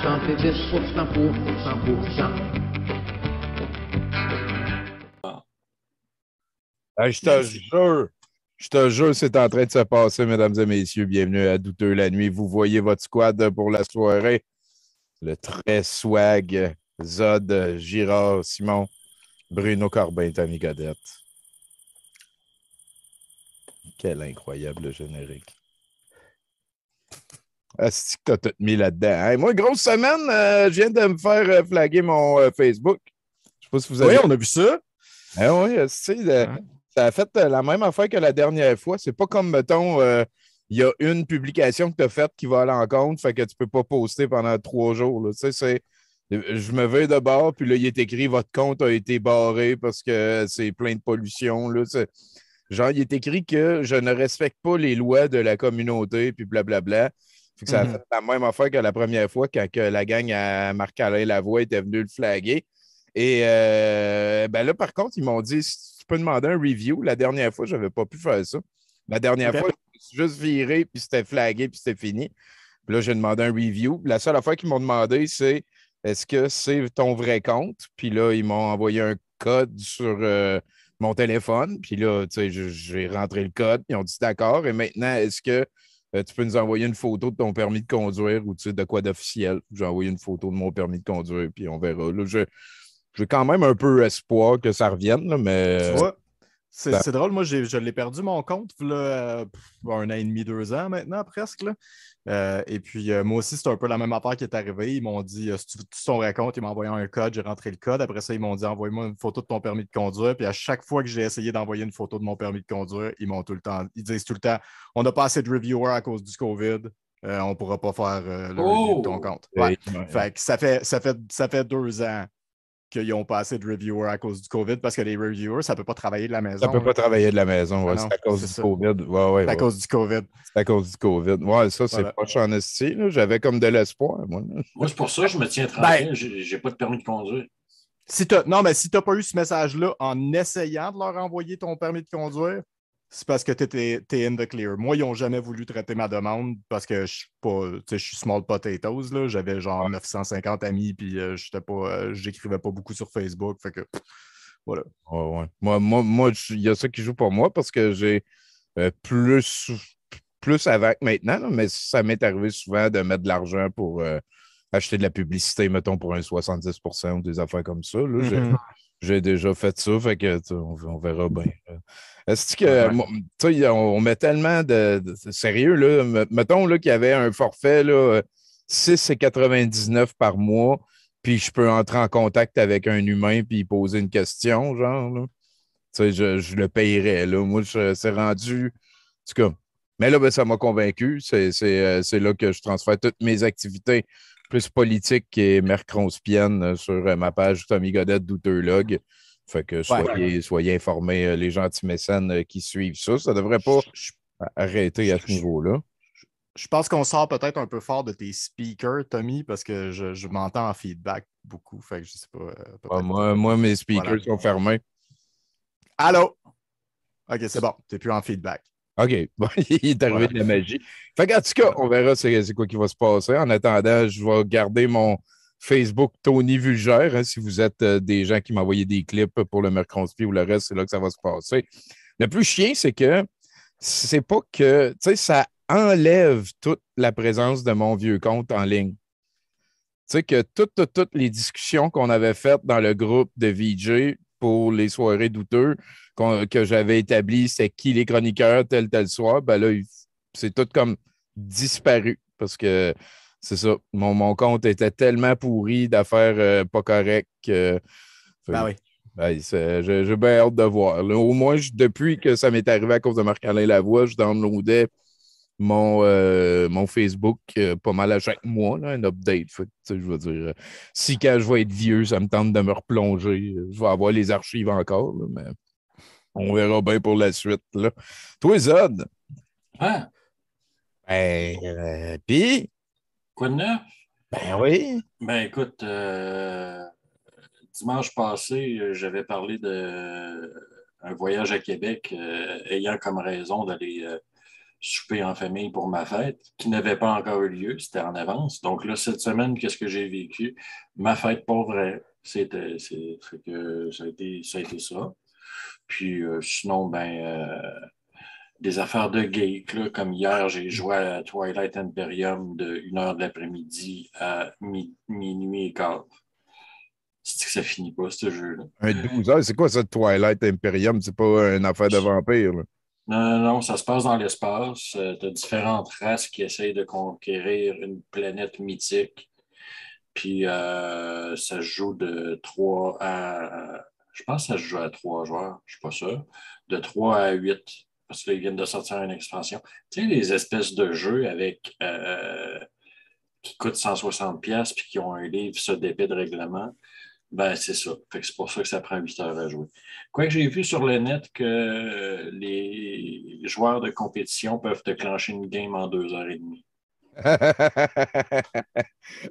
Santé 10% pour 100%. Je te jure, c'est en train de se passer, mesdames et messieurs. Bienvenue à Douteux la nuit. Vous voyez votre squad pour la soirée. Le très swag, Zod, Girard, Simon, Bruno Corbin, Tommy Godette. Quel incroyable générique. Est-ce que t'as tout mis là-dedans? Hey, moi, grosse semaine, je viens de me faire flaguer mon Facebook. Je sais pas si vous Oui, avez... on a vu ça. Ah oui, ça a fait la même affaire que la dernière fois. C'est pas comme, mettons, il y a une publication que tu as faite qui va à l'encontre, fait que tu peux pas poster pendant 3 jours. Là. Tu sais, je me vais de bord, puis là, il est écrit votre compte a été barré parce que c'est plein de pollution. Là. Genre, il est écrit que je ne respecte pas les lois de la communauté, puis blablabla. Fait que ça a fait la même affaire que la première fois quand que la gang à Marc-Alain Lavoie était venue le flaguer. Et ben là, par contre, ils m'ont dit si tu peux demander un review. La dernière fois, je n'avais pas pu faire ça. La dernière fois, je me suis juste viré, puis c'était flagué, puis c'était fini. Puis là, j'ai demandé un review. La seule affaire qu'ils m'ont demandé, c'est est-ce que c'est ton vrai compte? Puis là, ils m'ont envoyé un code sur mon téléphone. Puis là, tu sais, j'ai rentré le code. Ils ont dit d'accord. Et maintenant, est-ce que tu peux nous envoyer une photo de ton permis de conduire ou tu sais, de quoi d'officiel? J'ai envoyé une photo de mon permis de conduire, puis on verra. Là, j'ai quand même un peu espoir que ça revienne, là, mais. Tu vois, Ça- c'est drôle. Moi, je l'ai perdu mon compte là, 1 an et demi, 2 ans maintenant, presque. Là. Et puis, moi aussi, c'est un peu la même affaire qui est arrivée. Ils m'ont dit, si tu veux ton vrai compte, ils m'ont envoyé un code, j'ai rentré le code. Après ça, ils m'ont dit, envoie-moi une photo de ton permis de conduire. Puis à chaque fois que j'ai essayé d'envoyer une photo de mon permis de conduire, ils disent tout le temps, on n'a pas assez de reviewers à cause du COVID. On ne pourra pas faire le review de ton compte. Ouais. Fait que ça fait 2 ans qu'ils n'ont pas assez de reviewers à cause du COVID parce que les reviewers, ça ne peut pas travailler de la Ça ne maison. peut Là. pas travailler de la maison. Ah Ouais, non, c'est à cause c'est du ça. COVID. Ouais, ouais, C'est à ouais. cause du COVID. C'est à cause du COVID. Ouais, ça, c'est Voilà. proche en esti. Là. J'avais comme de l'espoir, moi. Moi, c'est pour ça que je me tiens Ben, tranquille. J'ai pas de permis de conduire. non, mais si tu n'as pas eu ce message-là en essayant de leur envoyer ton permis de conduire, c'est parce que tu es in the clear. Moi, ils n'ont jamais voulu traiter ma demande parce que je suis pas, je suis small potatoes. Là. J'avais genre 950 amis, puis j'écrivais pas beaucoup sur Facebook. Fait que, voilà. Ouais, ouais. Moi, il y a ça qui joue pour moi parce que j'ai plus avant que maintenant, là, mais ça m'est arrivé souvent de mettre de l'argent pour acheter de la publicité, mettons, pour un 70% ou des affaires comme ça. Là. J'ai déjà fait ça, fait que on verra bien. Est-ce que, tu sais, on met tellement sérieux, là, mettons là, qu'il y avait un forfait, là, 6,99 par mois, puis je peux entrer en contact avec un humain puis poser une question, genre, là. Tu sais, je le payerais, là. Moi, c'est rendu, en tout cas. Mais là, ben, ça m'a convaincu. C'est là que je transfère toutes mes activités plus politiques et mercronspiennes sur ma page Tommy Godette Douteurlog. Fait que soyez informés, les gentils mécènes qui suivent ça. Ça ne devrait pas arrêter à ce niveau-là. Je pense qu'on sort peut-être un peu fort de tes speakers, Tommy, parce que je m'entends en feedback beaucoup. Fait que je sais pas. Ouais, moi, mes speakers sont fermés. Allô? OK, c'est bon. Tu n'es plus en feedback. OK. Bon, il est arrivé de la magie. Fait qu'en tout cas, on verra c'est quoi qui va se passer. En attendant, je vais garder mon Facebook Tony Vulgaire. Hein, si vous êtes des gens qui m'envoyaient des clips pour le Mercredi ou le reste, c'est là que ça va se passer. Le plus chiant, c'est que c'est pas que, tu sais, ça enlève toute la présence de mon vieux compte en ligne. Tu sais, que toutes les discussions qu'on avait faites dans le groupe de VJ pour les soirées douteux que j'avais établi, c'est qui les chroniqueurs tel soir, ben là, c'est tout comme disparu parce que c'est ça. Mon compte était tellement pourri d'affaires pas correctes que. Ben oui. Ben, j'ai bien hâte de voir. Là, au moins, depuis que ça m'est arrivé à cause de Marc-Alain Lavoie, je downloadais mon Facebook pas mal à chaque mois, là, un update. Fait, je veux dire, si quand je vais être vieux, ça me tente de me replonger, je vais avoir les archives encore, là, mais on verra bien pour la suite. Là. Toi, Zod, Hein? pis, Quoi de neuf? ben oui. Ben écoute, dimanche passé, j'avais parlé de un voyage à Québec ayant comme raison d'aller souper en famille pour ma fête, qui n'avait pas encore eu lieu, c'était en avance. Donc là, cette semaine, qu'est-ce que j'ai vécu? Ma fête pour vrai. C'est que ça a été ça. Puis sinon, des affaires de geek, là, comme hier, j'ai joué à Twilight Imperium de 1 heure de l'après-midi à minuit et quart. C'est que ça finit pas, ce jeu-là. Un 12 heures, c'est quoi ça, Twilight Imperium? C'est pas une affaire de vampire, là. Non, non, ça se passe dans l'espace. Tu as différentes races qui essayent de conquérir une planète mythique. Puis ça se joue de 3 à... Je pense que ça se joue à 3 joueurs, je suis pas sûr. De 3 à 8, parce qu'ils viennent de sortir une expansion. Tu sais, les espèces de jeux avec qui coûtent 160$ puis qui ont un livre ça d'épée de règlement. Ben, c'est ça. Fait que c'est pour ça que ça prend 8 heures à jouer. Quoique j'ai vu sur le net que les joueurs de compétition peuvent déclencher une game en 2 heures et demie.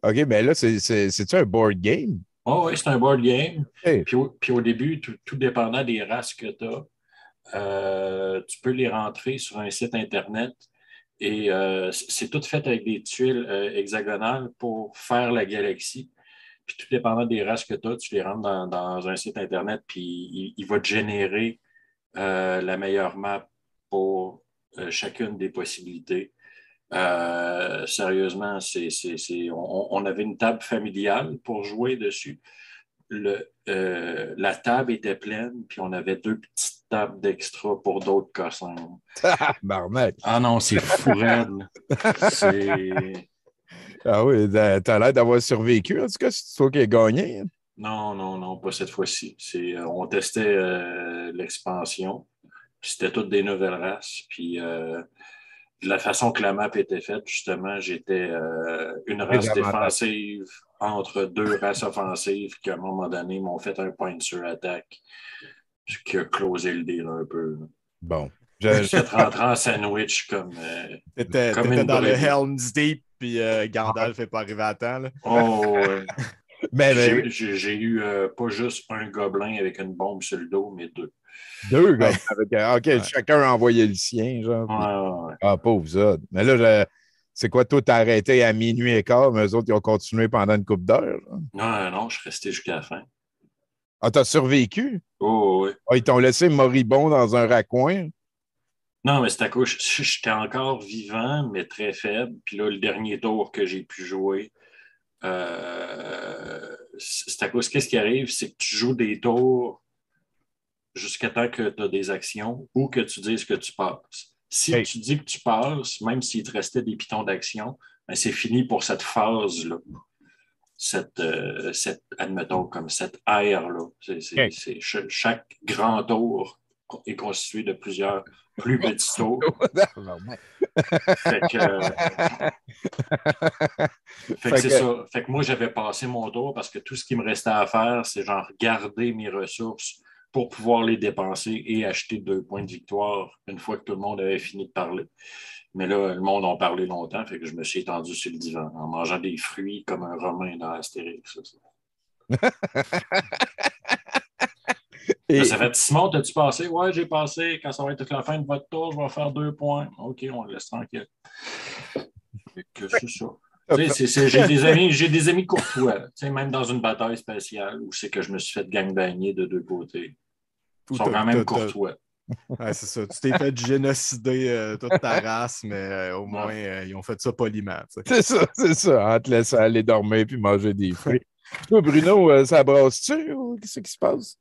OK, ben là, c'est-tu un board game? Oh oui, c'est un board game. Hey. Puis au début, tout dépendant des races que tu as, tu peux les rentrer sur un site Internet et c'est tout fait avec des tuiles hexagonales pour faire la galaxie. Puis tout dépendant des races que tu as, tu les rentres dans un site Internet, puis il va te générer la meilleure map pour chacune des possibilités. Sérieusement, on avait une table familiale pour jouer dessus. La table était pleine, puis on avait 2 petites tables d'extra pour d'autres cossins. Barnac. Ah non, c'est fou raide. C'est... Ah oui, t'as l'air d'avoir survécu. En tout cas, c'est toi qui as gagné. Non, non, non, pas cette fois-ci. On testait l'expansion. C'était toutes des nouvelles races. Puis de la façon que la map était faite, justement, j'étais une race défensive entre 2 races offensives qui, à un moment donné, m'ont fait un point sur attaque qui a closé le deal un peu. Bon. Je suis rentré en sandwich comme T'étais une dans le brebis. Helm's Deep, puis Gandalf n'est pas arrivé à temps. Là. Oh, ouais. Mais J'ai eu pas juste un gobelin avec une bombe sur le dos, mais 2. 2 gars. OK, chacun a envoyé le sien, genre. Ouais. Ah, pauvre ça. Mais là, c'est quoi, toi, t'as arrêté à minuit et quart, mais eux autres, ils ont continué pendant une couple d'heures. Non, non, je suis resté jusqu'à la fin. Ah, t'as survécu? Oh, oui. Ah, ils t'ont laissé moribond dans un raccoin? Non, mais c'est à cause, j'étais encore vivant, mais très faible. Puis là, le dernier tour que j'ai pu jouer, c'est à cause, qu'est-ce qui arrive, c'est que tu joues des tours jusqu'à temps que tu as des actions ou que tu dises que tu passes. Si tu dis que tu passes, même s'il te restait des pitons d'action, ben c'est fini pour cette phase-là. Admettons, comme cette ère-là. Chaque grand tour est constitué de plusieurs plus petits tours. Fait que c'est ça. Fait que moi, j'avais passé mon tour parce que tout ce qui me restait à faire, c'est genre garder mes ressources pour pouvoir les dépenser et acheter 2 points de victoire une fois que tout le monde avait fini de parler. Mais là, le monde en parlait longtemps, fait que je me suis étendu sur le divan en mangeant des fruits comme un Romain dans Astérix. Ça fait Simon, t'as-tu passé? Ouais, j'ai passé. Quand ça va être la fin de votre tour, je vais faire 2 points. OK, on le laisse tranquille. C'est ça. J'ai des amis courtois, même dans une bataille spéciale où c'est que je me suis fait gangbagner de 2 côtés. Ils sont quand même courtois. Ouais, c'est ça. Tu t'es fait génocider toute ta race, mais au moins, ils ont fait ça poliment. C'est ça. En te laissant aller dormir puis manger des fruits. Toi, Bruno, ça brasse-tu ou qu'est-ce qui se passe?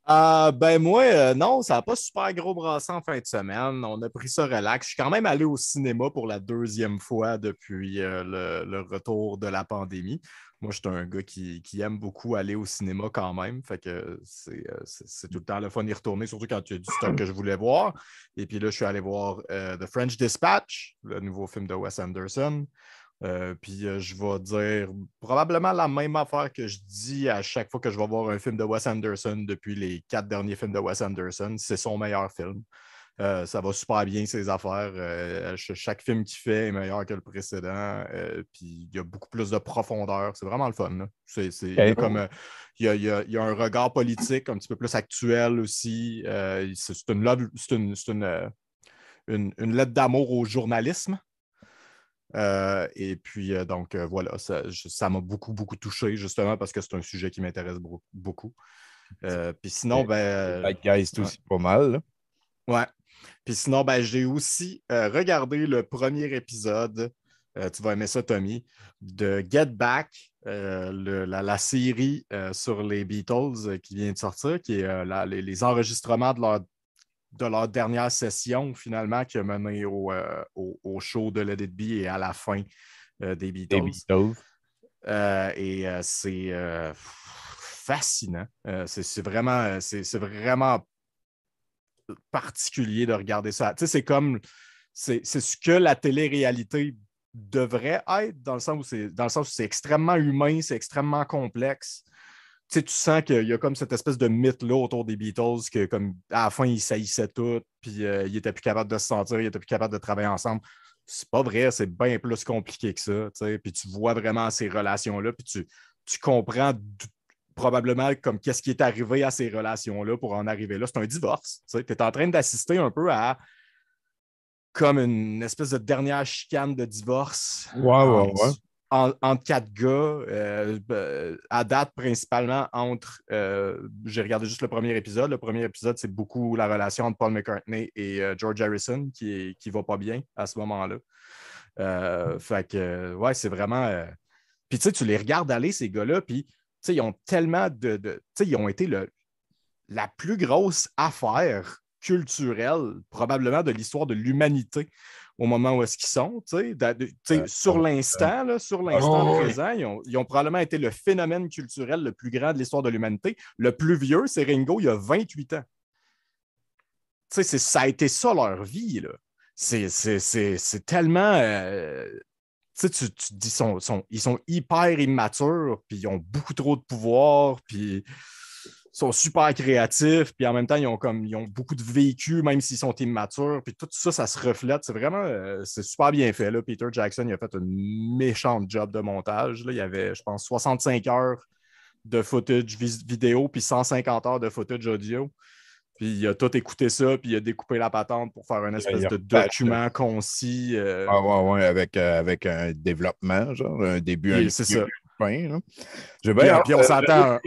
Moi, non, ça n'a pas super gros brassé en fin de semaine. On a pris ça relax. Je suis quand même allé au cinéma pour la 2e fois depuis le retour de la pandémie. Moi, je suis un gars qui aime beaucoup aller au cinéma quand même. Fait que c'est tout le temps le fun d'y retourner, surtout quand il y a du stock que je voulais voir. Et puis là, je suis allé voir The French Dispatch, le nouveau film de Wes Anderson. Puis je vais dire probablement la même affaire que je dis à chaque fois que je vais voir un film de Wes Anderson depuis les 4 derniers films de Wes Anderson. C'est son meilleur film. Ça va super bien, ses affaires. Chaque film qu'il fait est meilleur que le précédent. Puis il y a beaucoup plus de profondeur. C'est vraiment le fun. Là. Il y a un regard politique un petit peu plus actuel aussi. C'est une lettre d'amour au journalisme. Et puis, voilà, ça m'a beaucoup, beaucoup touché, justement, parce que c'est un sujet qui m'intéresse beaucoup. Puis sinon, Bad Guys, c'est aussi pas mal. Là. Ouais. Puis sinon, j'ai aussi regardé le premier épisode, tu vas aimer ça, Tommy, de Get Back, la série sur les Beatles qui vient de sortir, qui est les enregistrements de leur dernière session, finalement, qui a mené au show de Let It Be et à la fin des Beatles. C'est fascinant. C'est vraiment particulier de regarder ça. Tu sais, c'est ce que la télé-réalité devrait être, dans le sens où c'est extrêmement humain, c'est extrêmement complexe. Tu sais, tu sens qu'il y a comme cette espèce de mythe-là autour des Beatles, que comme à la fin, ils saillissaient tout, puis ils n'étaient plus capables de se sentir, ils n'étaient plus capables de travailler ensemble. C'est pas vrai, c'est bien plus compliqué que ça. Tu sais. Puis tu vois vraiment ces relations-là, puis tu comprends probablement comme qu'est-ce qui est arrivé à ces relations-là pour en arriver là. C'est un divorce. Tu es en train d'assister un peu à comme une espèce de dernière chicane de divorce. Ouais. Entre quatre gars, à date principalement entre... j'ai regardé juste le premier épisode. Le premier épisode, c'est beaucoup la relation entre Paul McCartney et George Harrison qui va pas bien à ce moment-là. Fait que, ouais, c'est vraiment... Puis, tu sais, tu les regardes aller, ces gars-là, puis, tu sais, ils ont tellement tu sais, ils ont été la plus grosse affaire culturelle, probablement, de l'histoire de l'humanité au moment où est-ce qu'ils sont. Sur l'instant présent, ils ont probablement été le phénomène culturel le plus grand de l'histoire de l'humanité. Le plus vieux, c'est Ringo, il a 28 ans. Ça a été ça leur vie. Là. C'est tellement... tu te dis, ils sont hyper immatures, puis ils ont beaucoup trop de pouvoir, puis sont super créatifs, puis en même temps, ils ont beaucoup de vécu, même s'ils sont immatures, puis tout ça, ça se reflète. C'est vraiment, c'est super bien fait. Là. Peter Jackson, il a fait une méchante job de montage. Là. Il y avait, je pense, 65 heures de footage vidéo, puis 150 heures de footage audio. Puis il a tout écouté ça, puis il a découpé la patente pour faire une espèce de document concis. Ouais, avec un développement, genre, un début, un c'est ça. Fin. Puis on s'entend...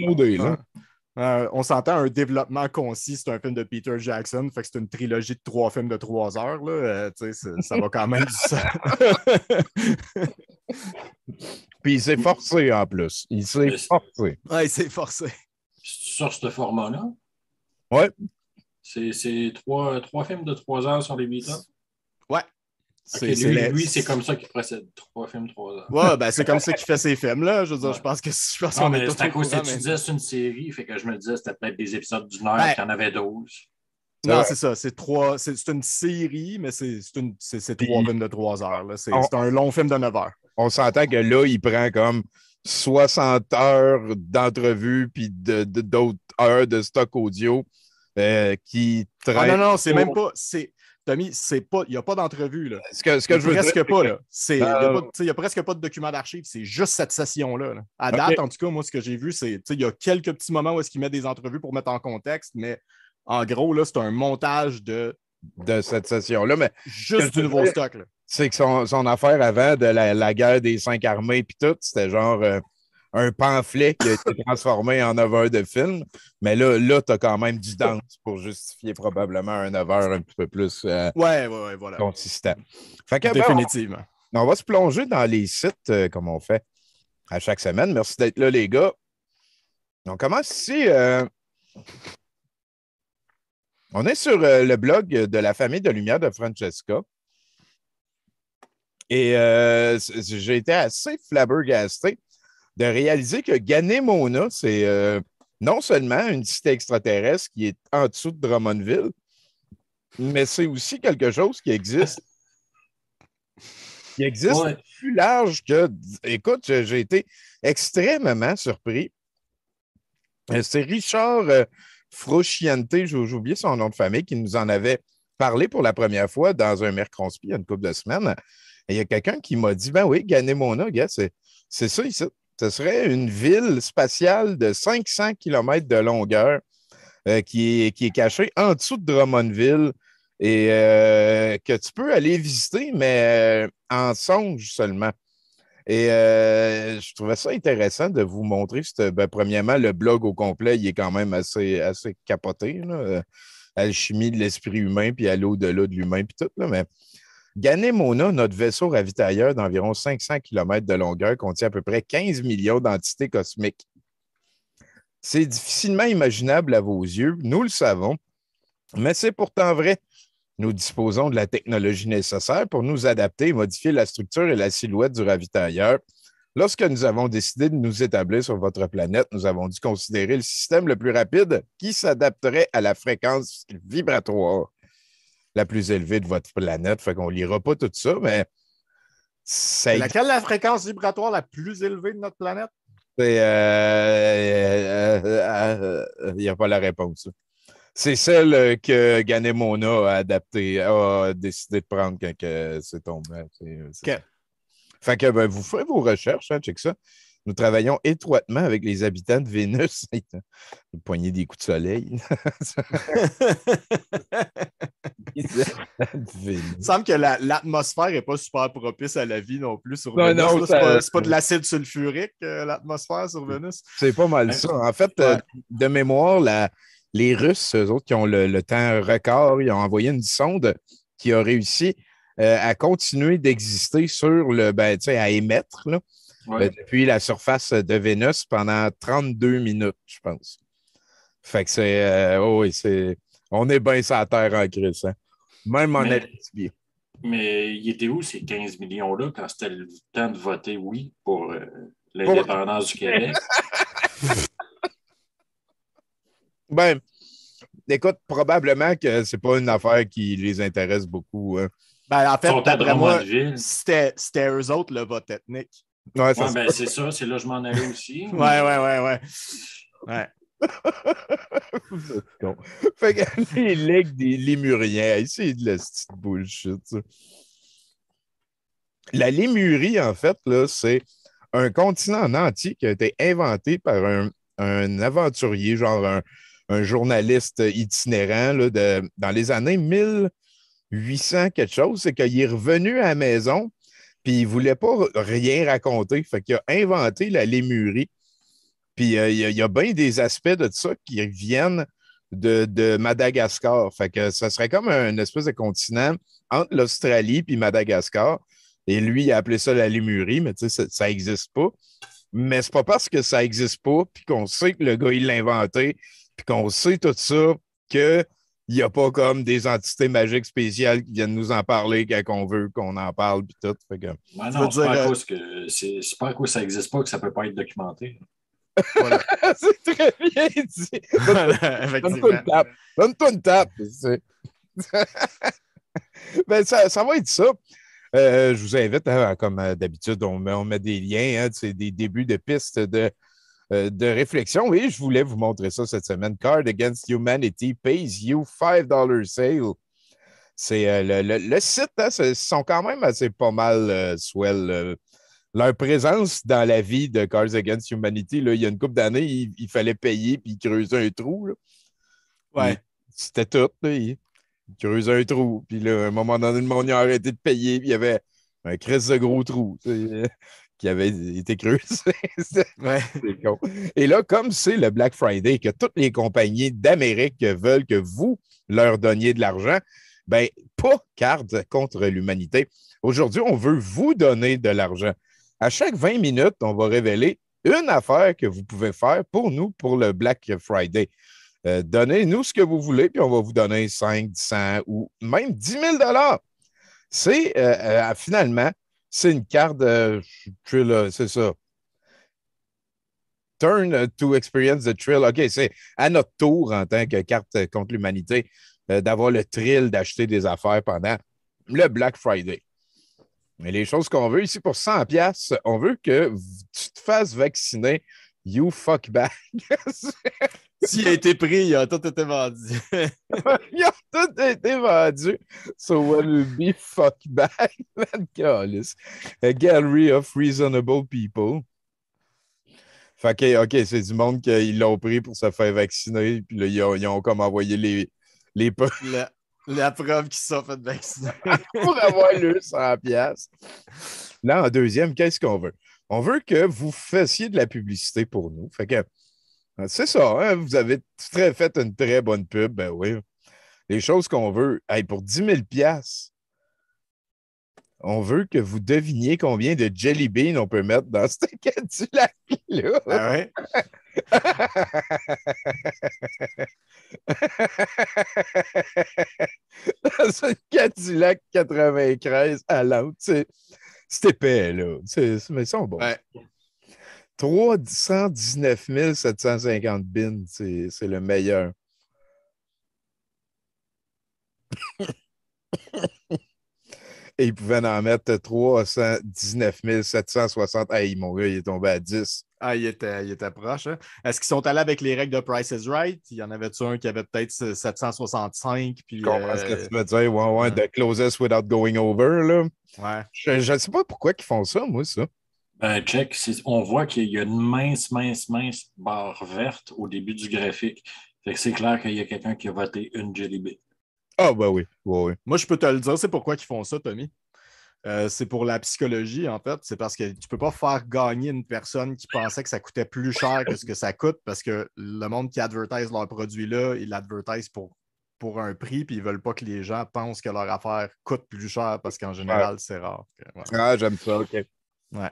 on s'entend un développement concis, c'est un film de Peter Jackson, fait que c'est une trilogie de 3 films de 3 heures. Là, ça va quand même du sens. Puis il s'est forcé en plus. Il s'est forcé. Ouais, il s'est forcé. Sur ce format-là? Ouais. C'est trois films de 3 heures sur les Beatles? Ouais. Okay, lui, c'est comme ça qu'il procède. 3 films, 3 heures. Ouais, c'est comme ça qu'il fait ses films, là. Je veux dire, je pense qu'on est c'est à cause que tu disais c'est une série, fait que je me disais c'était peut-être des épisodes d'une heure, qu'il y en avait 12. Non, c'est ça. C'est une série, mais c'est 3 films de 3 heures. Là. C'est un long film de 9 heures. On s'entend que là, il prend comme 60 heures d'entrevue puis d'autres heures de stock audio qui traînent. Non, c'est même pas... Tommy, il n'y a pas d'entrevue. Là. Ce que je veux presque dire, pas. Là. Il n'y a presque pas de document d'archives. C'est juste cette session-là. Là. À date, en tout cas, moi, ce que j'ai vu, c'est il y a quelques petits moments où est-ce qu'il met des entrevues pour mettre en contexte, mais en gros, là, c'est un montage de cette session-là. Mais juste du nouveau stock. Là. C'est que son affaire avant de la guerre des 5 armées puis tout, c'était genre un pamphlet qui a été transformé en 9 heures de film. Mais là tu as quand même du dance pour justifier probablement un 9 heures un petit peu plus voilà. consistant. Fait que, définitivement. On va se plonger dans les sites comme on fait à chaque semaine. Merci d'être là, les gars. On commence ici. On est sur le blog de la famille de lumière de Francesca. Et j'ai été assez flabbergasté de réaliser que Ganemona, c'est non seulement une cité extraterrestre qui est en dessous de Drummondville, mais c'est aussi quelque chose qui existe. Plus large que... Écoute, j'ai été extrêmement surpris. C'est Richard Frusciante, j'ai oublié son nom de famille, qui nous en avait parlé pour la première fois dans un mercredi il y a une couple de semaines. Et il y a quelqu'un qui m'a dit, ben oui, Ganemona, c'est ça ici. Ce serait une ville spatiale de 500 km de longueur qui est cachée en dessous de Drummondville et que tu peux aller visiter, mais en songe seulement. Et je trouvais ça intéressant de vous montrer. Premièrement, le blog au complet, il est quand même assez capoté, là. Alchimie de l'esprit humain, puis aller au-delà de l'humain, puis tout. Là, mais Ganemona, notre vaisseau ravitailleur d'environ 500 km de longueur, contient à peu près 15 millions d'entités cosmiques. C'est difficilement imaginable à vos yeux, nous le savons, mais c'est pourtant vrai. Nous disposons de la technologie nécessaire pour nous adapter et modifier la structure et la silhouette du ravitailleur. Lorsque nous avons décidé de nous établir sur votre planète, nous avons dû considérer le système le plus rapide qui s'adapterait à la fréquence vibratoire la plus élevée de votre planète. Fait qu'on ne lira pas tout ça, mais... C'est laquelle la fréquence vibratoire la plus élevée de notre planète? Il n'y a pas la réponse. C'est celle que Ganemona a décidé de prendre quand c'est tombé. OK. Fait que vous ferez vos recherches, hein, check ça. Nous travaillons étroitement avec les habitants de Vénus. Vous poignez des coups de soleil. Il semble que l'atmosphère n'est pas super propice à la vie non plus sur Vénus. Non, c'est pas de l'acide sulfurique, l'atmosphère sur Vénus. C'est pas mal ça. En fait, de mémoire, les Russes, eux autres, qui ont le temps record, ils ont envoyé une sonde qui a réussi à continuer d'exister sur à émettre là, depuis la surface de Vénus pendant 32 minutes, je pense. Fait que on est bien sur la Terre en crise, hein? Même en Abitibi. Mais il était où ces 15 millions-là quand c'était le temps de voter oui pour l'indépendance du Québec? Écoute, probablement que c'est pas une affaire qui les intéresse beaucoup. Hein. En fait, d'après moi, c'était eux autres le vote ethnique. Ouais, c'est ça, c'est là que je m'en allais aussi. Ouais. Fait que les legs des Lémuriens, c'est de la petite bullshit, ça. La Lémurie, en fait, là, c'est un continent en entier qui a été inventé par un aventurier, genre un journaliste itinérant là, dans les années 1800 quelque chose. C'est qu'il est revenu à la maison puis il ne voulait pas rien raconter. Fait qu'il a inventé la Lémurie. Puis il y a bien des aspects de ça qui viennent de Madagascar. Fait que ça serait comme un espèce de continent entre l'Australie et Madagascar. Et lui, il a appelé ça la Lémurie, mais tu sais, ça n'existe pas. Mais c'est pas parce que ça n'existe pas, puis qu'on sait que le gars, il l'a inventé, puis qu'on sait tout ça, qu'il n'y a pas comme des entités magiques spéciales qui viennent nous en parler quand on veut qu'on en parle, puis tout. Fait que... non, c'est pas à cause que ça n'existe pas que ça ne peut pas être documenté. Voilà. C'est très bien dit. Donne-toi une tape. Ben, ça va être ça. Je vous invite, hein, comme d'habitude, on met des liens, hein, c'est des débuts de pistes de réflexion. Et je voulais vous montrer ça cette semaine. Card Against Humanity pays you $5 sale. C'est le site, hein, ils sont quand même assez pas mal swell. Leur présence dans la vie de Cards Against Humanity, là, il y a une couple d'années, il fallait payer puis creuser un trou. Là. Ouais. C'était tout. Là, il creusait un trou. Puis là, à un moment donné, le monde a arrêté de payer. Puis il y avait un crisse de gros trou qui avait été creusé. C'est con. Et là, comme c'est le Black Friday, que toutes les compagnies d'Amérique veulent que vous leur donniez de l'argent, ben pas carte contre l'humanité. Aujourd'hui, on veut vous donner de l'argent. À chaque 20 minutes, on va révéler une affaire que vous pouvez faire pour nous pour le Black Friday. Donnez-nous ce que vous voulez, puis on va vous donner 5, 100 ou même 10 000 $. C'est finalement, c'est une carte thrill, c'est ça. Turn to experience the thrill. OK, c'est à notre tour en tant que carte contre l'humanité d'avoir le thrill d'acheter des affaires pendant le Black Friday. Mais les choses qu'on veut ici pour 100$, on veut que tu te fasses vacciner. You fuck back. S'il a été pris, il a tout été vendu. Il a tout été vendu. So what will be fuck back? A gallery of reasonable people. Fait que, OK, c'est du monde qui l'ont pris pour se faire vacciner. Puis là, ils ont comme envoyé les La preuve qu'ils se sont fait vacciner. Pour avoir le 100$. Là, en deuxième, qu'est-ce qu'on veut? On veut que vous fassiez de la publicité pour nous. Fait que, c'est ça, hein? Vous avez fait une très bonne pub, ben oui. Les choses qu'on veut, hey, pour 10 000$, on veut que vous deviniez combien de jelly beans on peut mettre dans ce Cadillac-là. Ah ouais? Dans un Cadillac 93 à l'autre. C'est épais, là. Mais ils sont bons. Ouais. 319 750 bins, c'est le meilleur. Et ils pouvaient en mettre 319 760. Hey, mon gars, il est tombé à 10. Ah, il était proche. Hein? Est-ce qu'ils sont allés avec les règles de Price is Right? Il y en avait-tu un qui avait peut-être 765? Puis, Je comprends ce que tu veux dire. Ouais, the closest without going over. Là. Ouais. Je ne sais pas pourquoi ils font ça, moi, ça. Check, on voit qu'il y a une mince barre verte au début du graphique. Fait que c'est clair qu'il y a quelqu'un qui a voté une Jelly Bean. Ah, ben oui. Ouais. Moi, je peux te le dire, c'est pourquoi ils font ça, Tommy. C'est pour la psychologie, en fait. C'est parce que tu ne peux pas faire gagner une personne qui pensait que ça coûtait plus cher que ce que ça coûte parce que le monde qui advertise leur produit-là, ils l'advertisent pour un prix, puis ils ne veulent pas que les gens pensent que leur affaire coûte plus cher parce qu'en général, c'est rare. Voilà. Ah, j'aime ça, OK. Ouais.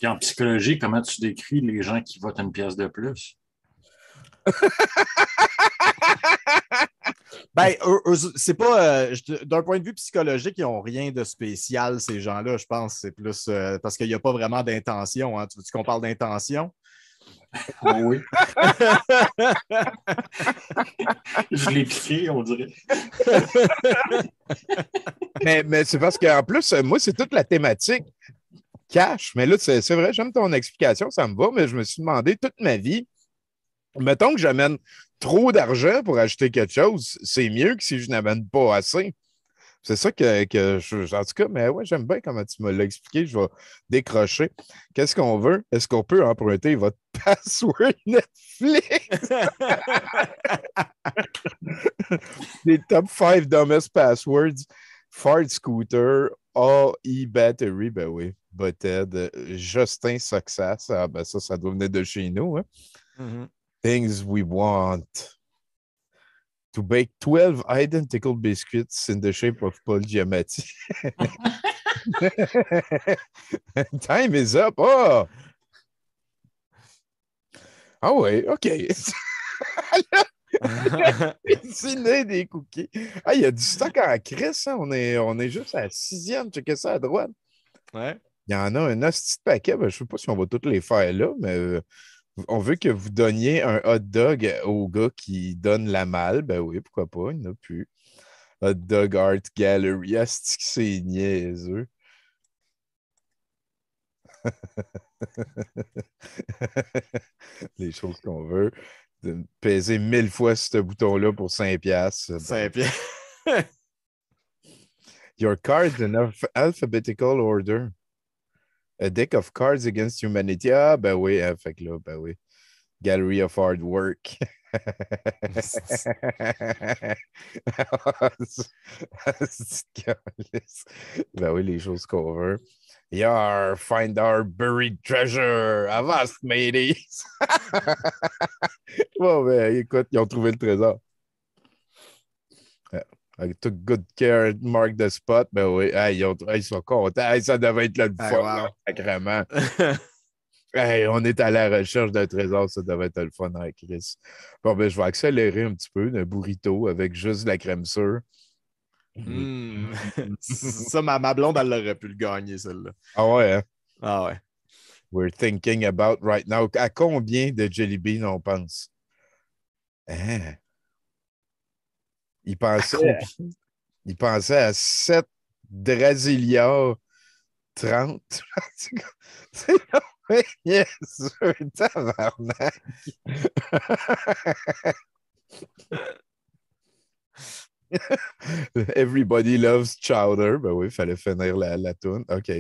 Et en psychologie, comment tu décris les gens qui votent une pièce de plus? Ben, c'est pas. D'un point de vue psychologique, ils n'ont rien de spécial, ces gens-là, je pense. C'est plus parce qu'il n'y a pas vraiment d'intention. Hein. Tu veux qu'on parle d'intention? Oh oui. Je l'ai piqué, on dirait. mais c'est parce qu'en plus, moi, c'est toute la thématique cash. Mais là, c'est vrai, j'aime ton explication, ça me va, mais je me suis demandé toute ma vie, mettons que j'amène trop d'argent pour acheter quelque chose, c'est mieux que si je n'amène pas assez. C'est ça que je. En tout cas, mais ouais, j'aime bien comment tu me l'as expliqué. Je vais décrocher. Qu'est-ce qu'on veut? Est-ce qu'on peut emprunter votre password Netflix? Les top 5 dumbest passwords. Ford Scooter, AE Battery, ben oui. Butthead, Justin Success. Ah, ben ça doit venir de chez nous. Hein? Mm-hmm. Things we want. To bake 12 identical biscuits in the shape of Paul Giamatti. Time is up. Oh! Ah oui, OK. Dessiner des cookies. Ah, il y a du stock en crise. Hein? On est juste à la 6e. Checkez ça à droite. Ouais. Il y en a un petit paquet. Ben, je ne sais pas si on va tous les faire là, mais on veut que vous donniez un hot dog au gars qui donne la malle. Ben oui, pourquoi pas, il n'y en a plus. Hot Dog Art Gallery. Asti que c'est niaiseux. Les choses qu'on veut. De peser 1000 fois ce bouton-là pour 5$. 5$. Your cards in alphabetical order. A deck of cards against humanity. Ah, ben oui, hein, fait que là, ben oui. Gallery of hard work. Ben oui, les choses qu'on veut. Yar, find our buried treasure. Avast, mateys. Bon, ben écoute, ils ont trouvé le trésor. I took good care, mark the spot. Ben oui, hey, ils sont contents. Hey, ça devait être le fun, sacrément. Hey, on est à la recherche d'un trésor, ça devait être le fun avec Chris. Bon, ben, je vais accélérer un petit peu d'un burrito avec juste de la crème sûre. Ça, ma blonde, elle aurait pu le gagner, celle-là. Ah ouais, hein? Ah ouais. We're thinking about right now. À combien de Jelly Bean on pense? Hein? Il pensait à 7 Drasilia 30. C'est yes, tabarnak. Everybody loves chowder. Ben oui, il fallait finir la toune. OK.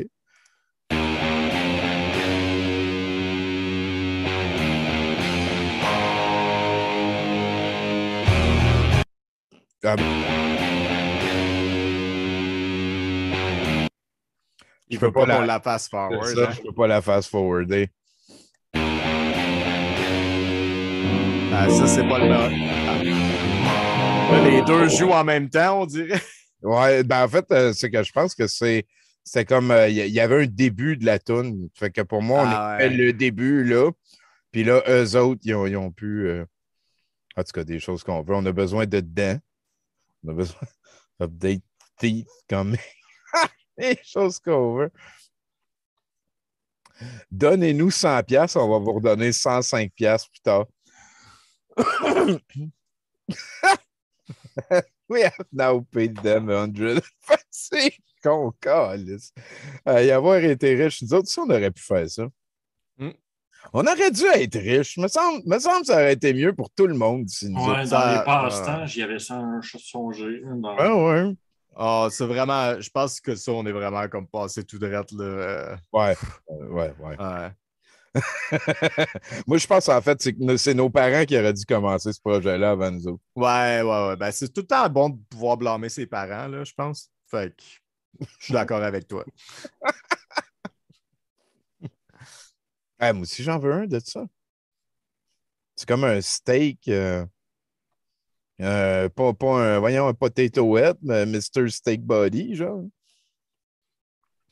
Il peux veut pas pas qu'on la- la passe forward. Ça, Hein? je peux pas la fast-forwarder. Ah, ça, c'est pas le meilleur. Ah. Là, les deux jouent en même temps, on dirait. Ouais, ben en fait, c'est que je pense que c'était comme il y avait un début de la toune. Fait que pour moi, on Ah fait ouais. le début là. Puis là, eux autres, ils ont pu en tout cas des choses qu'on veut. On a besoin de dents. On a besoin d'update teeth comme des choses qu'on veut. Donnez-nous 100 pièces, on va vous redonner 105 pièces plus tard. We have now paid them 100. C'est con, câlisse. Y avoir été riche, nous autres, ça, on aurait pu faire ça. Mm. On aurait dû être riche. Me semble que ça aurait été mieux pour tout le monde si nous Ouais, autres. dans ça- les passe-temps, j'y avais songé. Ah ouais. Ah, c'est vraiment. Je pense que ça, on est vraiment comme passé tout droit, là. Ouais. Ouais. Ouais. Moi, je pense en fait c'est nos parents qui auraient dû commencer ce projet-là avant nous autres. Ouais. Ben, c'est tout le temps bon de pouvoir blâmer ses parents, là, je pense. Fait que je suis d'accord avec toi. Ah, moi aussi, j'en veux un de ça. C'est comme un steak. Voyons, un potato head, mais Mr. Steak Body, genre.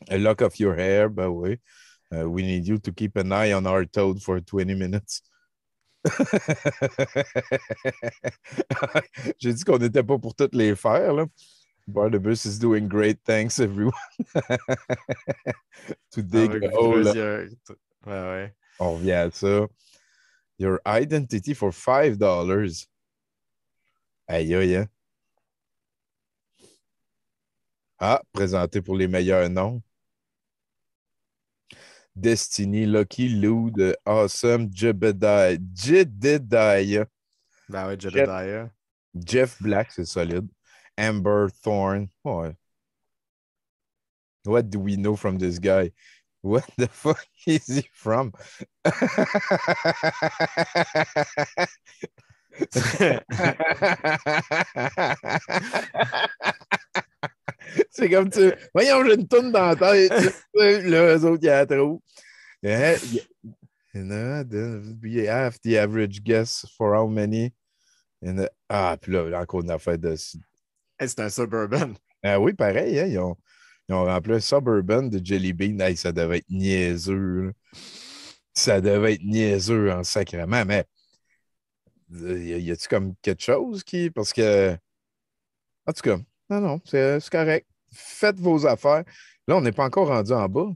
A lock of your hair, ben oui. We need you to keep an eye on our toad for 20 minutes. J'ai dit qu'on n'était pas pour toutes les faire, là. Barnabas is doing great. Thanks, everyone. To dig Avec a hole. Ouais. On revient à ça. Your identity for $5. Aïe, aïe, hein. Ah, présenté pour les meilleurs noms. Destiny, Lucky, Lude, Awesome, Jedediah. Ben ouais, Jedediah. Jeff Black, c'est solide. Amber Thorne. Ouais. What do we know from this guy? What the fuck is he from? C'est comme tu. Voyons, j'ai une toune dans la tête. Là, eux autres, il y a trop. Yeah, we have the average guess for how many. Puis là, encore une affaire de. Hey, c'est un Suburban. Ah oui, pareil, hein, ils ont rempli un Suburban de Jelly Bean. Hey, ça devait être niaiseux. Là. Ça devait être niaiseux en sacrement, mais y a-tu comme quelque chose qui. Parce que. En tout cas, non, c'est correct. Faites vos affaires. Là, on n'est pas encore rendu en bas.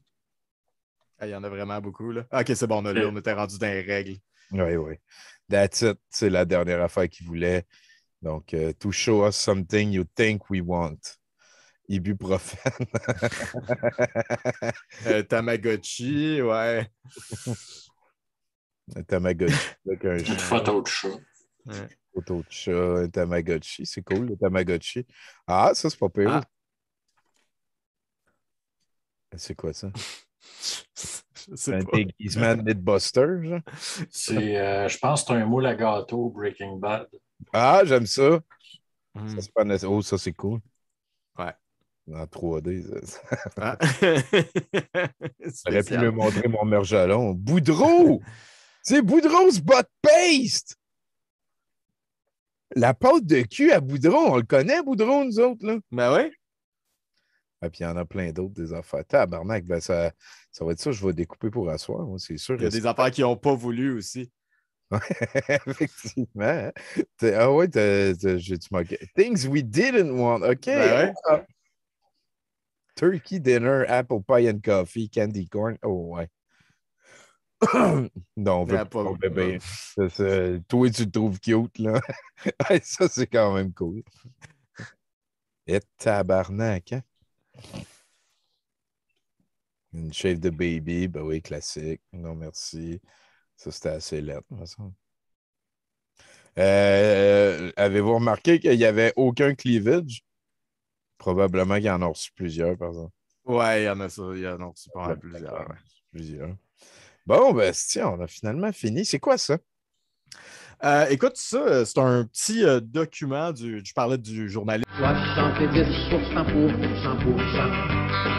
Il y en a vraiment beaucoup, là. OK, c'est bon, on était rendu dans les règles. Oui. That's it. C'est la dernière affaire qu'ils voulaient. Donc, to show us something you think we want. Ibuprofène. Tamagotchi, ouais. Un Tamagotchi. Avec un Une photo de chat. Ouais. photo de chat, un Tamagotchi. C'est cool, le Tamagotchi. Ah, ça, c'est pas pire. Ah. C'est quoi ça? Je sais Un pas. déguisement de Mythbuster, genre? Je pense que c'est un moule à gâteau Breaking Bad. Ah, j'aime ça. Hmm. Ça, c'est pas nécessaire. Oh, ça, c'est cool. Ouais. En 3D. Ça. Ah. J'aurais pu me montrer mon mergelon. Boudreau! C'est Boudreau's Butt Paste! La pâte de cul à Boudreau, on le connaît, Boudreau, nous autres, là? Ben ouais. Ah, puis il y en a plein d'autres, des affaires. Tabarnak, ben ça va être ça, je vais découper pour asseoir, moi, c'est sûr. Il y a des affaires qui n'ont pas voulu aussi. Effectivement. Hein? Ah ouais, tu manqué. Things we didn't want. OK. Ben ouais. Turkey dinner, apple pie and coffee, candy corn. Oh ouais. Non, on veut Ben, pas pas- ton bébé. Toi, tu le trouves cute, là. Ça, c'est quand même cool. Et tabarnak, hein? Une shave de baby, ben oui, classique. Non, merci. Ça, c'était assez laid, de toute façon. Avez-vous remarqué qu'il n'y avait aucun cleavage? Probablement qu'il y en a reçu plusieurs, par exemple. Ouais, il y en a ça. Il y en a aussi pas mal plusieurs. Ouais. Plusieurs. Bon, ben, tiens, on a finalement fini. C'est quoi ça? Écoute, ça, c'est un petit document je parlais du journaliste. 70% pour 100%.